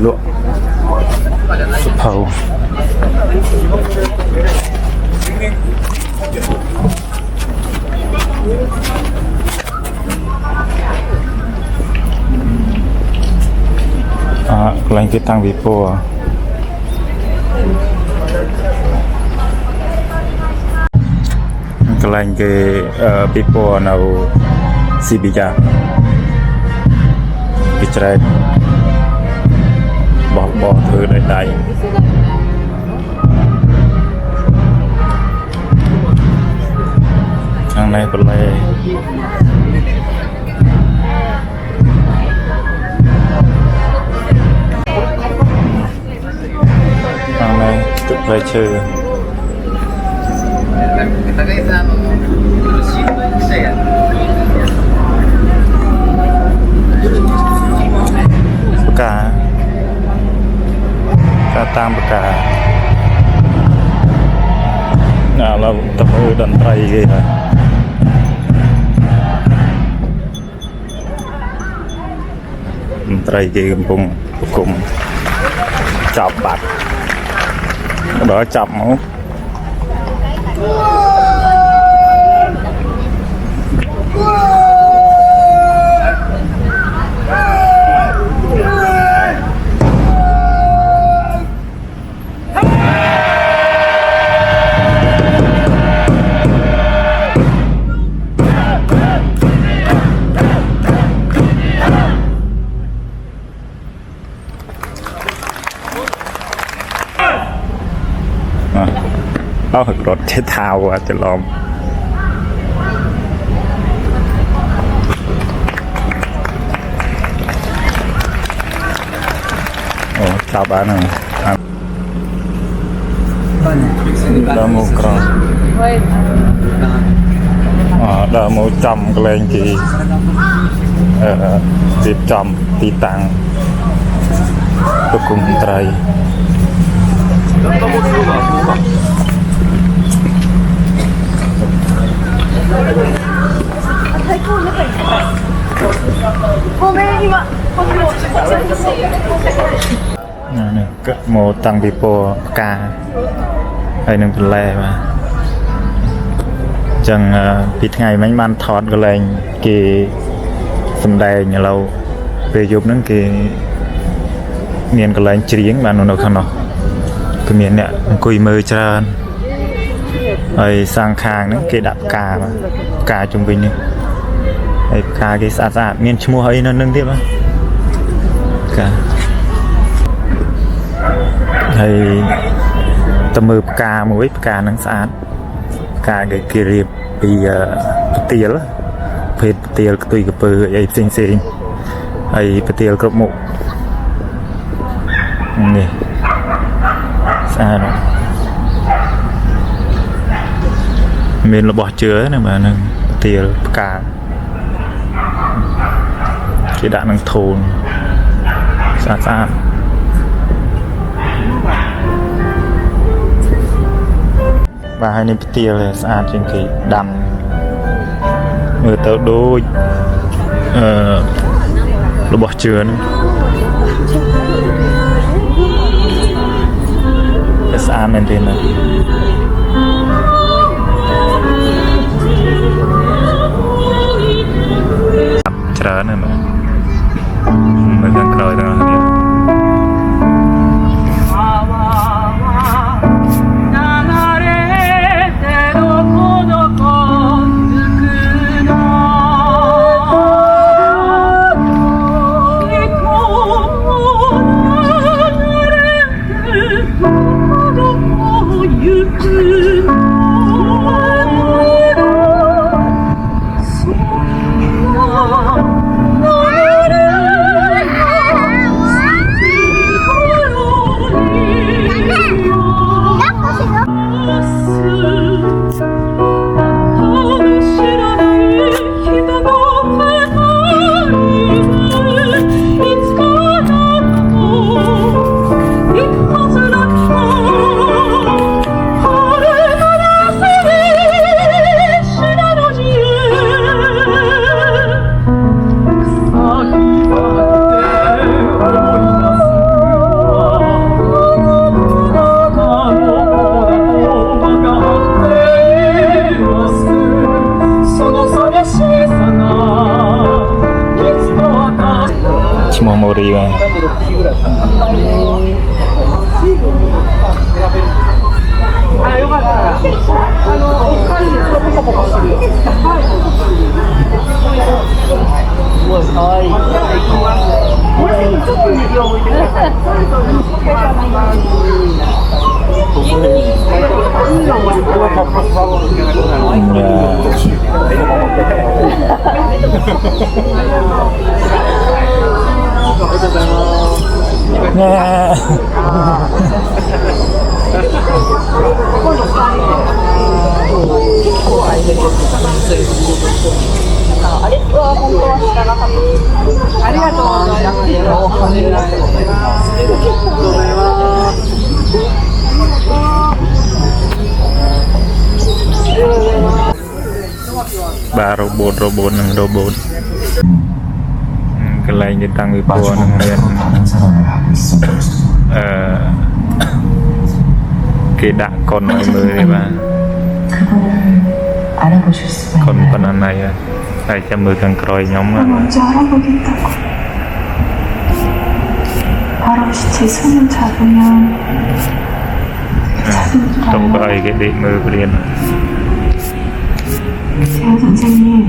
lụa phầu lành cái tăng bị po cái lành cái bị po nào si bị già bị trái bỏ thử đại đại thằng này còn lại thằng này tự về chơi cả tam cả là tập hội đàn trai ghê rồi đàn trai ghê cùng chọc bạc đó chọc máuรถเช็ดเท้าอ่ะจะลองโอ้ชาวบ้านนึงดาวมูกรองดาวมูจำกลางจีตีจำตีตังตุกุมไตรนี่ก็โมตังปีโปกาไอ้หนึ่งเป็นแร่มาจังปิดไงไม่มันทอดก็เลยกีสำแดงอย่างเราไปยุบนั่นกีเมียนก็เลยจีริงมาโน่นข้างนอกก็เมียนเนี่ยคุยมือจานไอ้สร้างคางนั่นกีดับกามากาจุ่มไปนี่ไอ้กากีสะอาดเมียนชั่วโมงไอ้นั่นนึงที่มั้ยกาไอ้ตะมือกามือไว้กานั่งสะอาดกาเกลีรีบปีเตียลเพชรเตียลตุยกับปืนไอ้เซ็งไอ้เตียลกระมุกนี่สะอาดเมนระบอเชื้อเนี่ยมาหนึ่งเตียลกาที่ด่านนังโทนสะอาดvà hai niệm tiêu là sao trên cái đầm người tớ đôi nó bỏ chứa nữa cái sao nên tiền này chở nữa mà người đang cười đó ありがとうございます。 ba robot robot nâng robot cái này đi tăng với bùa nâng miền cái đạn con ở mưa đi mà con phần này phải cho mưa càng còi nhóm mà 먼저 알아보겠다고. 바로 시체 손을 잡으면 찾은 줄 trong 알아요. cái đi mưa liền 재호 선생님,